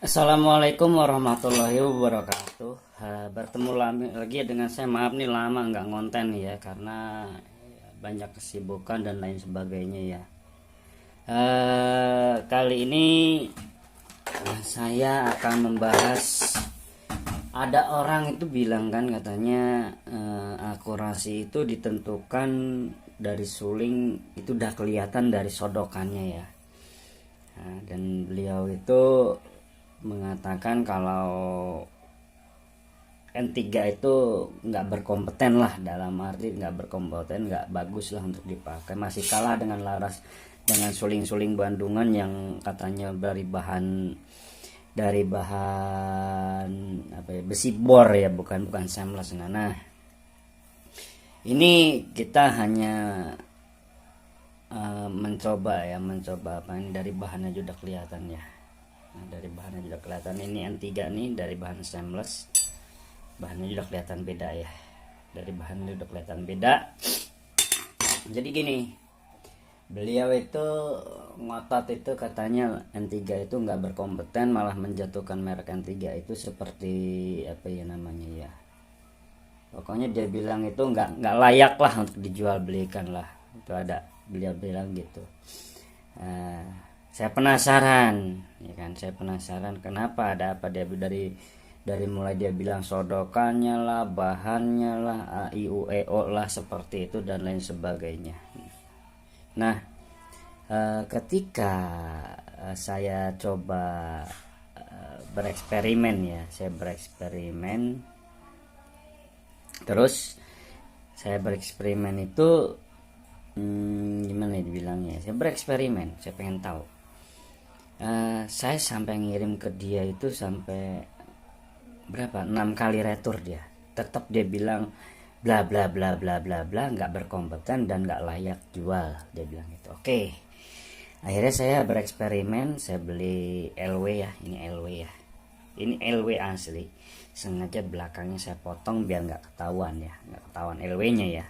Assalamualaikum warahmatullahi wabarakatuh. Bertemu lagi dengan saya. Maaf nih lama nggak ngonten ya karena banyak kesibukan dan lain sebagainya ya. Kali ini saya akan membahas, ada orang itu bilang kan katanya akurasi itu ditentukan dari suling, itu udah kelihatan dari sodokannya ya. Dan beliau itu mengatakan kalau N3 itu nggak berkompeten lah, dalam arti nggak berkompeten, nggak bagus lah untuk dipakai, masih kalah dengan laras, dengan suling-suling Bandungan yang katanya dari bahan apa ya, besi bor ya, bukan seamless. Nah, ini kita hanya mencoba apa ini, dari bahannya sudah kelihatan ya. Nah, dari bahannya sudah kelihatan ini N3 nih dari bahan stainless. Bahannya sudah kelihatan beda ya. Dari bahannya sudah kelihatan beda. Jadi gini, beliau itu ngotot itu katanya N3 itu nggak berkompeten, malah menjatuhkan merek N3 itu seperti apa ya namanya ya. Pokoknya dia bilang itu nggak layak lah untuk dijual belikan lah. Itu ada beliau bilang gitu. Nah, saya penasaran, ya kan? Saya penasaran kenapa, ada apa dia dari mulai dia bilang sodokannya lah, bahannya lah, a i u e o lah seperti itu dan lain sebagainya. Nah, ketika saya coba bereksperimen ya, saya bereksperimen, terus saya bereksperimen itu gimana ya dibilangnya, saya bereksperimen, saya pengen tahu. Saya sampai ngirim ke dia itu sampai berapa, 6 kali retur, dia tetap dia bilang bla bla bla bla bla bla, nggak berkompeten dan nggak layak jual, dia bilang gitu. Oke, akhirnya saya bereksperimen, saya beli LW ya, ini LW asli, sengaja belakangnya saya potong biar nggak ketahuan ya, nggak ketahuan LW nya ya.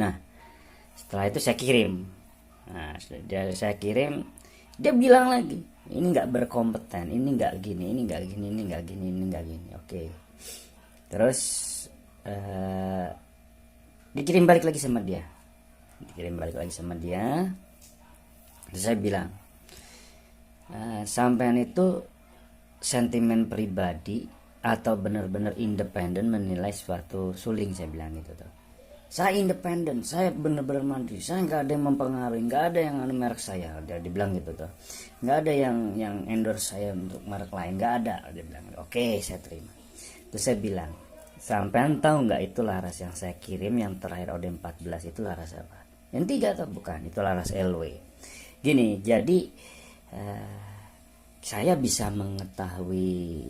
Nah, setelah itu saya kirim. Nah, saya kirim, dia bilang lagi ini nggak berkompeten, ini nggak gini, ini nggak gini, ini nggak gini, ini nggak gini. Oke, terus dikirim balik lagi sama dia, terus saya bilang sampean itu sentimen pribadi atau benar-benar independen menilai suatu suling, saya bilang gitu tuh. Saya independen, saya benar-benar mandiri, saya nggak ada yang mempengaruhi, nggak ada yang merek saya, dia bilang gitu tuh, nggak ada yang endorse saya untuk merek lain, nggak ada, dia bilang. Oke, saya terima. Terus saya bilang, sampean tahu nggak itu laras yang saya kirim yang terakhir OD14 itu laras apa? Yang 3 atau bukan? Itu laras LW. Gini, jadi saya bisa mengetahui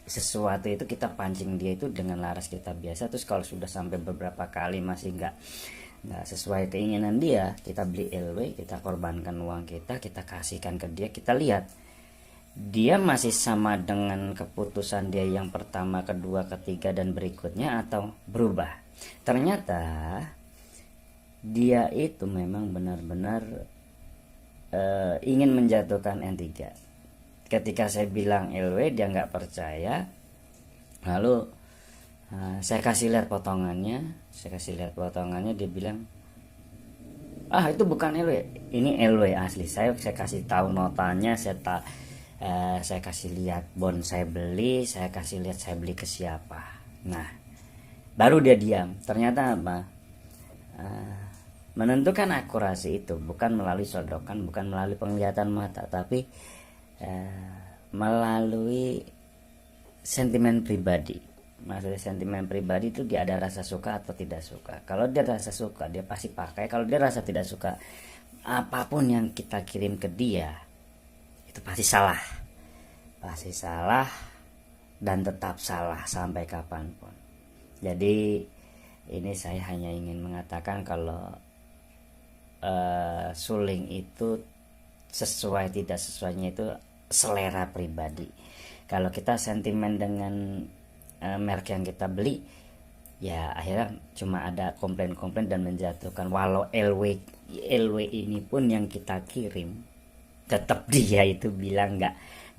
sesuatu itu, kita pancing dia itu dengan laras kita biasa, terus kalau sudah sampai beberapa kali masih nggak sesuai keinginan dia, kita beli LW, kita korbankan uang kita kasihkan ke dia, kita lihat dia masih sama dengan keputusan dia yang pertama, kedua, ketiga dan berikutnya atau berubah. Ternyata dia itu memang benar-benar ingin menjatuhkan N3. Ketika saya bilang LW, dia nggak percaya. Lalu saya kasih lihat potongannya, dia bilang, itu bukan LW, ini LW asli. Saya kasih tahu notanya, saya kasih lihat bon saya beli, saya kasih lihat saya beli ke siapa. Nah, baru dia diam. Ternyata apa? Menentukan akurasi itu bukan melalui sodokan, bukan melalui penglihatan mata, tapi melalui sentimen pribadi. Maksudnya sentimen pribadi itu dia ada rasa suka atau tidak suka. Kalau dia rasa suka, dia pasti pakai. Kalau dia rasa tidak suka, apapun yang kita kirim ke dia itu pasti salah dan tetap salah sampai kapanpun. Jadi ini saya hanya ingin mengatakan kalau suling itu sesuai tidak sesuainya itu selera pribadi. Kalau kita sentimen dengan merek yang kita beli, ya akhirnya cuma ada komplain-komplain dan menjatuhkan. Walau LW ini pun yang kita kirim, tetap dia itu bilang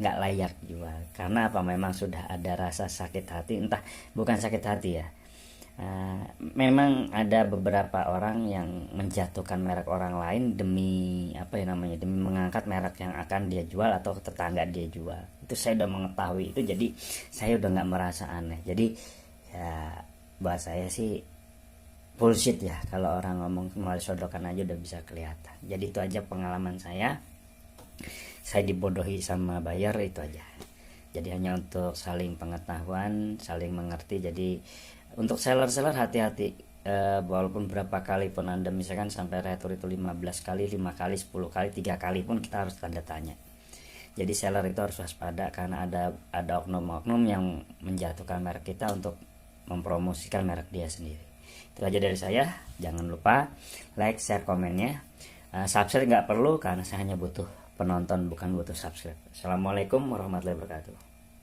nggak layak jual. Karena apa, memang sudah ada rasa sakit hati, entah bukan sakit hati ya, memang ada beberapa orang yang menjatuhkan merek orang lain demi apa ya namanya, demi mengangkat merek yang akan dia jual atau tetangga dia jual. Itu saya udah mengetahui itu, jadi saya udah nggak merasa aneh. Jadi ya buat saya sih bullshit ya, kalau orang ngomong melalui sodokan aja udah bisa kelihatan. Jadi itu aja pengalaman saya dibodohi sama buyer, itu aja. Jadi hanya untuk saling pengetahuan, saling mengerti. Jadi untuk seller-seller hati-hati, walaupun berapa kali pun Anda misalkan sampai retur itu 15 kali, 5 kali, 10 kali, 3 kali pun kita harus tanda tanya. Jadi seller itu harus waspada, karena ada oknum-oknum yang menjatuhkan merek kita untuk mempromosikan merek dia sendiri. Itu aja dari saya. Jangan lupa like, share, komennya. Subscribe nggak perlu, karena saya hanya butuh penonton, bukan butuh subscribe. Assalamualaikum warahmatullahi wabarakatuh.